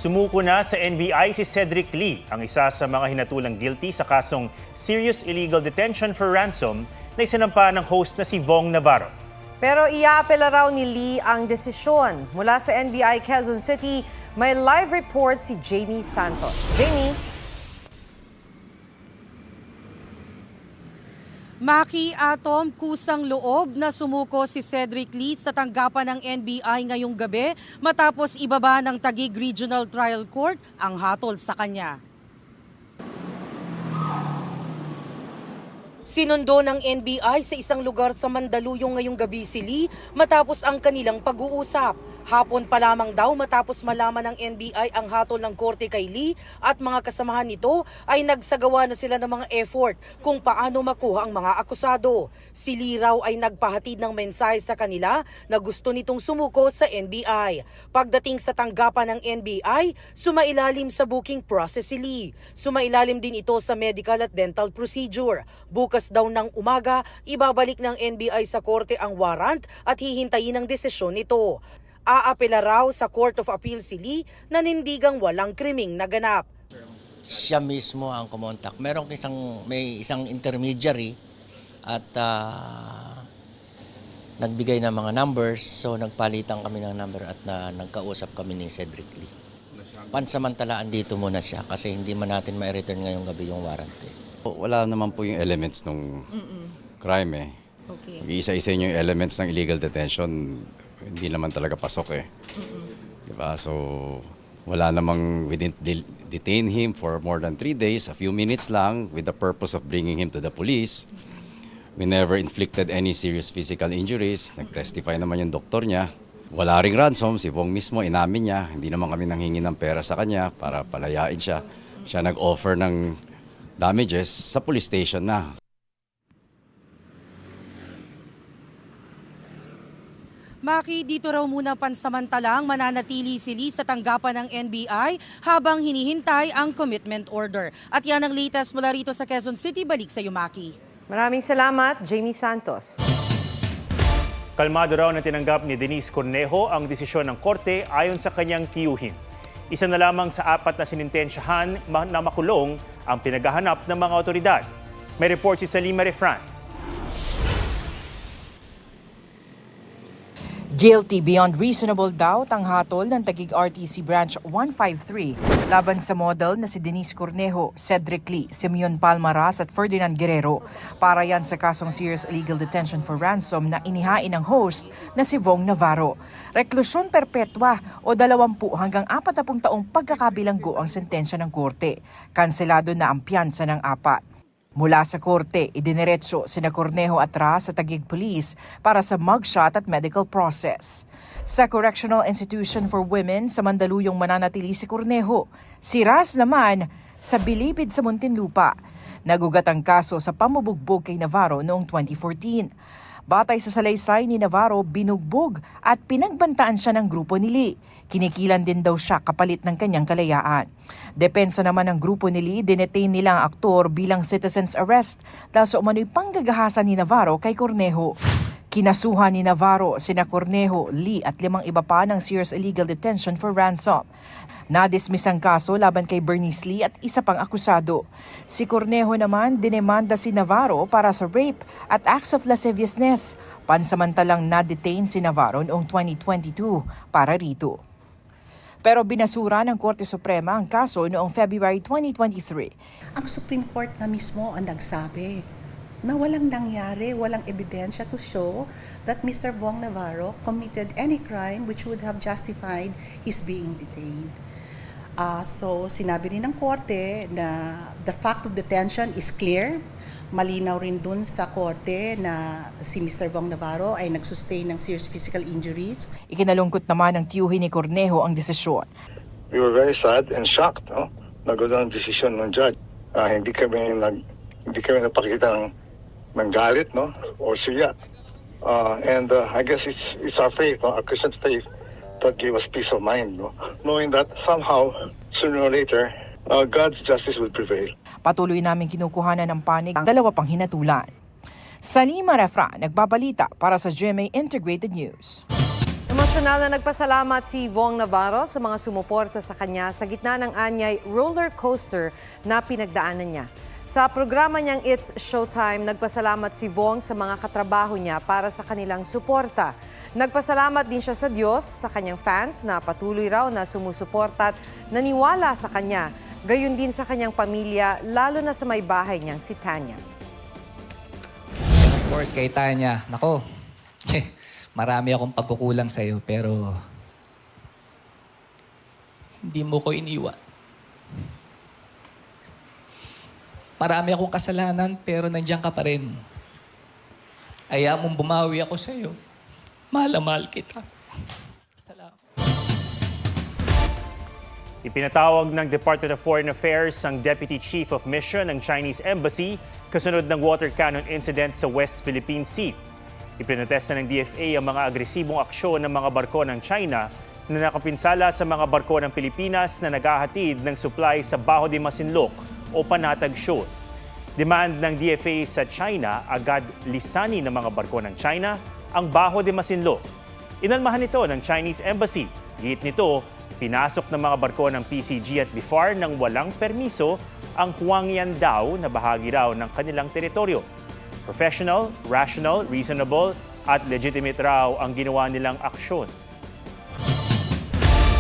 Sumuko na sa NBI si Cedric Lee, ang isa sa mga hinatulang guilty sa kasong serious illegal detention for ransom na isinampa ng host na si Vong Navarro. Pero iaapela raw ni Lee ang desisyon. Mula sa NBI Quezon City, may live report si Jamie Santos. Jamie? Maki Atom, kusang loob na sumuko si Cedric Lee sa tanggapan ng NBI ngayong gabi matapos ibaba ng Taguig Regional Trial Court ang hatol sa kanya. Sinundo ng NBI sa isang lugar sa Mandaluyong ngayong gabi si Lee matapos ang kanilang pag-uusap. Hapon pa lamang daw matapos malaman ng NBI ang hatol ng korte kay Lee at mga kasamahan nito ay nagsagawa na sila ng mga effort kung paano makuha ang mga akusado. Si Lee raw ay nagpahatid ng mensahe sa kanila na gusto nitong sumuko sa NBI. Pagdating sa tanggapan ng NBI, sumailalim sa booking process si Lee. Sumailalim din ito sa medical at dental procedure. Bukas daw ng umaga, ibabalik ng NBI sa korte ang warrant at hihintayin ang desisyon nito. Aapela raw sa Court of Appeal si Lee na nindigang walang krimeng naganap. Siya mismo ang kumontak. May isang intermediary at nagbigay ng mga numbers. So nagpalitan kami ng number at nagkausap kami ni Cedric Lee. Pansamantalaan dito muna siya kasi hindi man natin ma-return ngayong gabi yung warrant. Wala naman po yung elements ng crime eh. Okay. Isa-isa yung elements ng illegal detention. Hindi naman talaga pasok eh. Diba? So, wala namang, we didn't detain him for more than 3 days, a few minutes lang, with the purpose of bringing him to the police. We never inflicted any serious physical injuries. Nag-testify naman yung doktor niya. Wala ring ransom, si Vong mismo, inamin niya. Hindi naman kami nanghingi ng pera sa kanya para palayain siya. Siya nag-offer ng damages sa police station na. Maki, dito raw muna pansamantalang mananatili si Lee sa tanggapan ng NBI habang hinihintay ang commitment order. At yan ang latest mula rito sa Quezon City. Balik sa iyo, Maki. Maraming salamat, Jamie Santos. Kalmado raw na tinanggap ni Denise Cornejo ang desisyon ng korte ayon sa kanyang tiyuhin. Isa na lamang sa 4 na sinintensyahan na makulong ang pinaghahanap ng mga otoridad. May report si Salima Refran. Guilty beyond reasonable doubt ang hatol ng Taguig RTC Branch 153 laban sa model na si Denise Cornejo, Cedric Lee, Simeon Palmaras at Ferdinand Guerrero para yan sa kasong serious illegal detention for ransom na inihain ng host na si Vong Navarro. Reklusyon perpetwa o 20 hanggang 40 taong pagkakabilanggo ang sentensya ng korte. Kanselado na ang piyansa ng 4. Mula sa korte, idiniretso sina Cornejo at Ras sa Taguig Police para sa mugshot at medical process. Sa Correctional Institution for Women sa Mandaluyong mananatili si Cornejo. Si Ras naman sa Bilibid sa Muntinlupa. Nagugat ang kaso sa pamubugbog kay Navarro noong 2014. Batay sa salaysay ni Navarro, binugbog at pinagbantaan siya ng grupo ni Lee. Kinikilan din daw siya kapalit ng kanyang kalayaan. Depensa naman ng grupo ni Lee, dinetain nila ang aktor bilang citizen's arrest dahil sa umano'y panggagahasan ni Navarro kay Cornejo. Kinasuhan ni Navarro, sina Cornejo, Lee at 5 iba pa ng serious illegal detention for ransom. Nadismiss ang kaso laban kay Bernice Lee at isa pang akusado. Si Cornejo naman dinemanda si Navarro para sa rape at acts of lasciviousness. Pansamantalang na-detain si Navarro noong 2022 para rito. Pero binasura ng Korte Suprema ang kaso noong February 2023. Ang Supreme Court na mismo ang nagsabi na walang nangyari, walang ebidensya to show that Mr. Vong Navarro committed any crime which would have justified his being detained. So sinabi rin ng korte na the fact of detention is clear. Malinaw rin dun sa korte na si Mr. Vong Navarro ay nagsustain ng serious physical injuries. Ikinalungkot naman ng tiyuhin ni Cornejo ang desisyon. We were very sad and shocked, no? Nagawin ang desisyon ng judge. Hindi kami napakita ng galit, no? O siya. And I guess it's our faith, no? Our Christian faith that gave us peace of mind, no? Knowing that somehow, sooner or later, God's justice will prevail. Patuloy namin kinukuhanan ng panig ang 2 pang hinatulan. Salima Refran, nagbabalita para sa GMA Integrated News. Personal na nagpasalamat si Vong Navarro sa mga sumuporta sa kanya sa gitna ng anyay roller coaster na pinagdaanan niya. Sa programa niyang It's Showtime, nagpasalamat si Vong sa mga katrabaho niya para sa kanilang suporta. Nagpasalamat din siya sa Diyos, sa kanyang fans na patuloy raw na sumusuporta at naniwala sa kanya. Gayon din sa kanyang pamilya, lalo na sa may bahay niyang si Tanya. Of course, kay Tanya, nako, marami akong pagkukulang sa'yo, pero hindi mo ko iniwan. Marami akong kasalanan, pero nandiyan ka pa rin. Ayaw mong bumawi ako sa'yo. Mahal na mahal kita. Salamat. Ipinatawag ng Department of Foreign Affairs ang Deputy Chief of Mission ng Chinese Embassy kasunod ng water cannon incident sa West Philippine Sea. Ipinotesta ng DFA ang mga agresibong aksyon ng mga barko ng China na nakapinsala sa mga barko ng Pilipinas na naghahatid ng supply sa Baho de Masinloc o Panatag Shoal. Demand ng DFA sa China agad lisanin ng mga barko ng China ang Baho de Masinloc. Inalmahan ito ng Chinese Embassy. Giit nito, pinasok ng mga barko ng PCG at BIFAR nang walang permiso ang Huangyan Dao na bahagi raw ng kanilang teritoryo. Professional, rational, reasonable at legitimate raw ang ginawa nilang aksyon.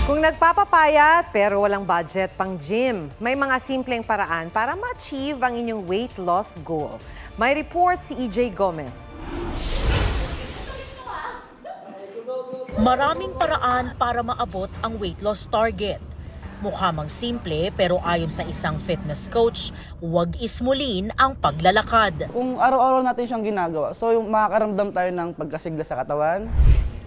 Kung nagpapapayat pero walang budget pang gym, may mga simpleng paraan para ma-achieve ang inyong weight loss goal. May report si EJ Gomez. Maraming paraan para maabot ang weight loss target. Mukha mang simple pero ayon sa isang fitness coach, huwag ismulin ang paglalakad. Kung araw-araw natin siyang ginagawa, so yung makakaramdam tayo ng pagkasigla sa katawan.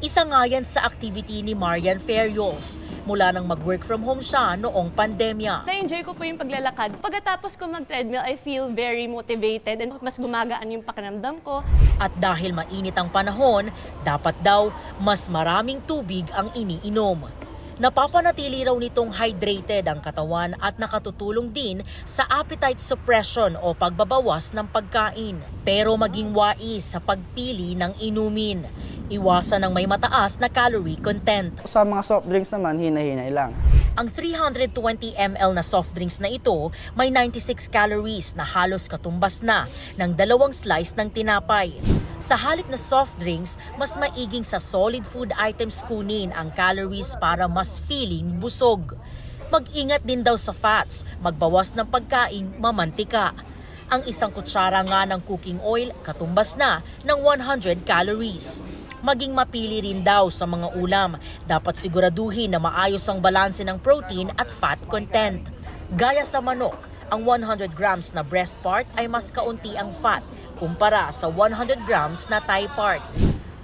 Isa nga yan sa activity ni Marian Ferrios mula nang mag-work from home siya noong pandemya. Na-enjoy ko po yung paglalakad. Pagkatapos ko mag-treadmill, I feel very motivated and mas gumagaan yung pakiramdam ko. At dahil mainit ang panahon, dapat daw mas maraming tubig ang iniinom. Napapanatili raw nitong hydrated ang katawan at nakatutulong din sa appetite suppression o pagbabawas ng pagkain. Pero maging wais sa pagpili ng inumin. Iwasan ng may mataas na calorie content. Sa mga soft drinks naman, hina-hinay lang. Ang 320 ml na soft drinks na ito may 96 calories na halos katumbas na ng 2 slice ng tinapay. Sa halip na soft drinks, mas maiging sa solid food items kunin ang calories para mas feeling busog. Mag-ingat din daw sa fats, magbawas ng pagkaing mamantika. Ang isang kutsara nga ng cooking oil katumbas na ng 100 calories. Maging mapili rin daw sa mga ulam. Dapat siguraduhin na maayos ang balanse ng protein at fat content. Gaya sa manok, ang 100 grams na breast part ay mas kaunti ang fat kumpara sa 100 grams na thigh part.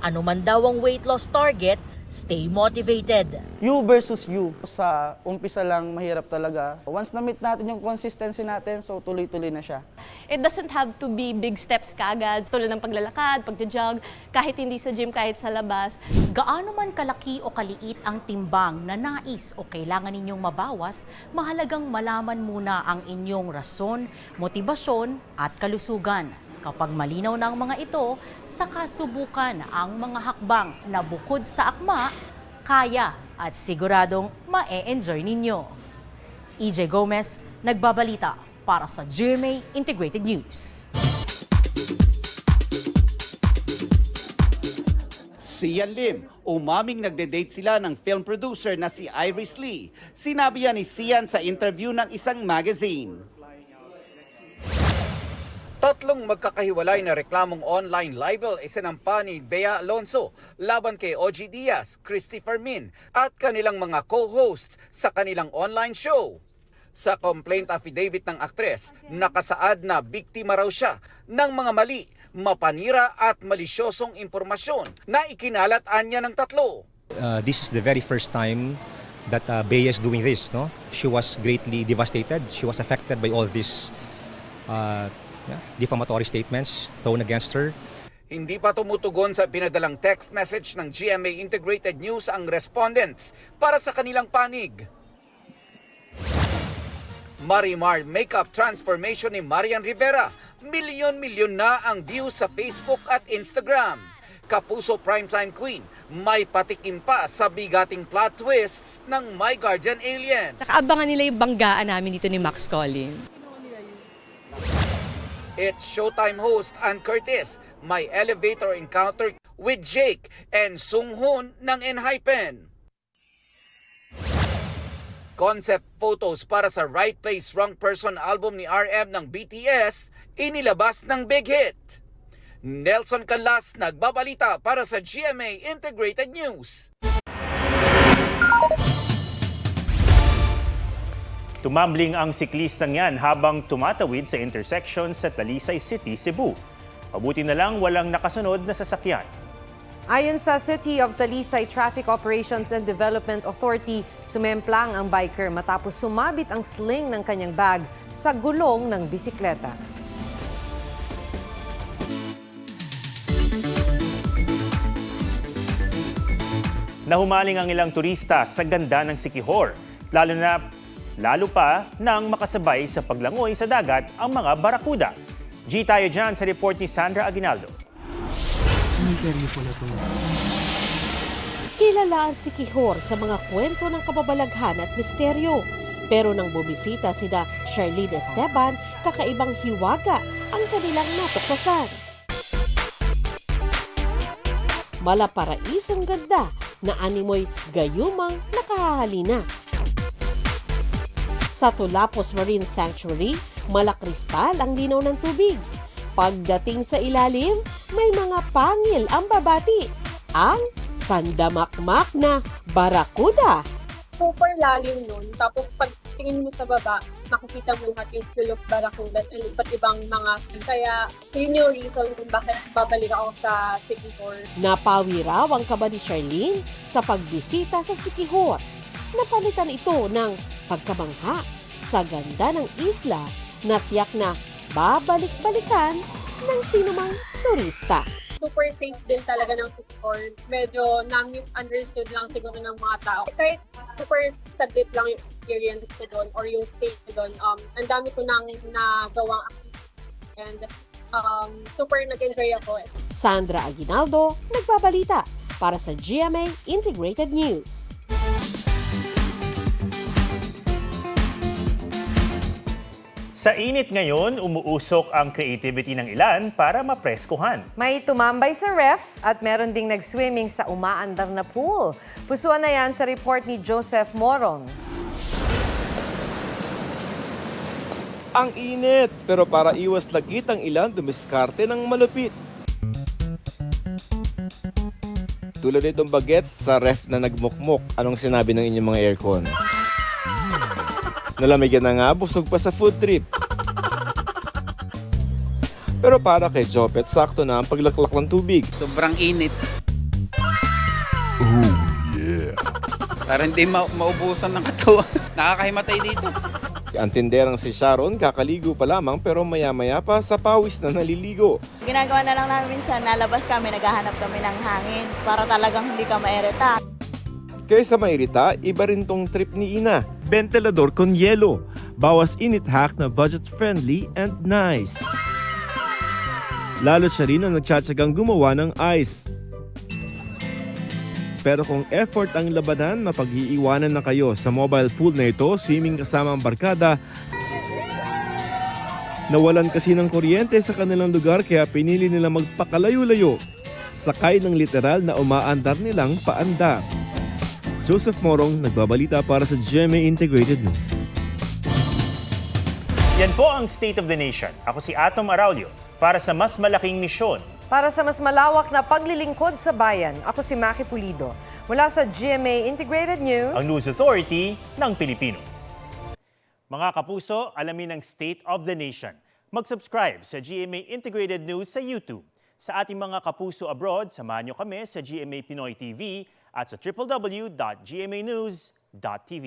Ano man daw ang weight loss target, stay motivated. You versus you. Sa umpisa lang, mahirap talaga. Once na-meet natin yung consistency natin, so tuloy-tuloy na siya. It doesn't have to be big steps kaagad, tulad ng paglalakad, pagja-jog, kahit hindi sa gym, kahit sa labas. Gaano man kalaki o kaliit ang timbang na nais o kailangan ninyong mabawas, mahalagang malaman muna ang inyong rason, motibasyon at kalusugan. Kapag malinaw na ang mga ito, saka subukan ang mga hakbang na bukod sa akma, kaya at siguradong ma-e-enjoy ninyo. EJ Gomez, nagbabalita para sa GMA Integrated News. Sian Lim, umaming nagde-date sila ng film producer na si Iris Lee. Sinabi yan ni Sian sa interview ng isang magazine. Tatlong magkakahiwalay na reklamong online libel isinampa ni Bea Alonso laban kay OG Diaz, Christy Fermin at kanilang mga co-hosts sa kanilang online show. Sa complaint affidavit ng aktres, nakasaad na biktima raw siya ng mga mali, mapanira at malisyosong impormasyon na ikinalat-an niya ng tatlo. This is the very first time that Bea is doing this. No? She was greatly devastated. She was affected by all these defamatory statements thrown against her. Hindi pa tumutugon sa pinadalang text message ng GMA Integrated News ang respondents para sa kanilang panig. Marimar makeup transformation ni Marian Rivera. Milyon-milyon na ang views sa Facebook at Instagram. Kapuso Primetime Queen, May patikim pa sa bigating plot twists ng My Guardian Alien. Tsaka abangan nila yung banggaan namin dito ni Max Collins. It's Showtime host Ann Curtis may elevator encounter with Jake and Sung Hoon ng Enhypen. Concept photos para sa Right Place, Wrong Person album ni RM ng BTS inilabas ng big hit. Nelson Canlas nagbabalita para sa GMA Integrated News. Tumambling ang siklistang yan habang tumatawid sa intersection sa Talisay City, Cebu. Mabuti na lang walang nakasunod na sasakyan. Ayon sa City of Talisay Traffic Operations and Development Authority, sumemplang ang biker matapos sumabit ang sling ng kanyang bag sa gulong ng bisikleta. Nahumaling ang ilang turista sa ganda ng Siquijor, lalo pa nang makasabay sa paglangoy sa dagat ang mga barakuda. G tayo dyan sa report ni Sandra Aguinaldo. Kilala ang Siquijor sa mga kwento ng kababalaghan at misteryo. Pero nang bumisita sina Charlene Esteban, kakaibang hiwaga ang kanilang natuktasan. Malaparaisong ganda na animoy gayumang nakahahalina. Sa Tulapos Marine Sanctuary, malakristal ang linaw ng tubig. Pagdating sa ilalim, may mga pangil ang babati. Ang sandamakmak na barakuda. Super lalim nun. Tapos pag tingin mo sa baba, makikita mo lahat yung full of barakudas and iba't ibang mga sea. Kaya yun yung reason kung bakit babalik ako sa Siquijor. Napawi raw ang kaba ni Charlene sa pagbisita sa Siquijor. Napalitan ito ng pagkamangha sa ganda ng isla na tiyak na babalik-balikan ng sinumang turista. Super safe din talaga ng Siquijor. Medyo na-misunderstood lang siguro ng mga tao. Kahit super saglit lang yung experience ko doon or yung stay ko doon, ang dami ko nang nagawang activity and super nag-enjoy ako. Sandra Aguinaldo, nagbabalita para sa GMA Integrated News. Sa init ngayon, umuusok ang creativity ng ilan para mapreskuhan. May tumambay sa ref at meron ding nag-swimming sa umaandar na pool. Pusuan na yan sa report ni Joseph Morong. Ang init, pero para iwas lagit ang ilan dumiskarte ng malupit. Tulad itong bagets sa ref na nagmukmok. Anong sinabi ng inyong mga aircon? Nalamigan na nga, busog pa sa food trip. Pero para kay Jopet, sakto na ang paglaklak ng tubig. Sobrang init. Oh, yeah. Para hindi maubusan ng katawan. Nakakahimatay dito. Ang tinderang si Sharon, kakaligo pa lamang pero maya-maya pa sa pawis na naliligo. Ginagawa na lang namin minsan, nalabas kami, naghahanap kami ng hangin para talagang hindi ka mairita. Kaysa mairita, iba rin tong trip ni Ina. Ventilador con yelo. Bawas init hack na budget-friendly and nice. Lalo siya rin ang nagtsatsagang gumawa ng ice. Pero kung effort ang labanan, mapag-iiwanan na kayo sa mobile pool na ito, swimming kasama ang barkada. Nawalan kasi ng kuryente sa kanilang lugar kaya pinili nila magpakalayo-layo. Sakay ng literal na umaandar nilang paandar. Joseph Morong, nagbabalita para sa GMA Integrated News. Yan po ang State of the Nation. Ako si Atom Araulio para sa mas malaking misyon. Para sa mas malawak na paglilingkod sa bayan, ako si Maki Pulido. Mula sa GMA Integrated News, ang News Authority ng Pilipino. Mga kapuso, alamin ang State of the Nation. Mag-subscribe sa GMA Integrated News sa YouTube. Sa ating mga kapuso abroad, samahan nyo kami sa GMA Pinoy TV at sa www.gmanews.tv.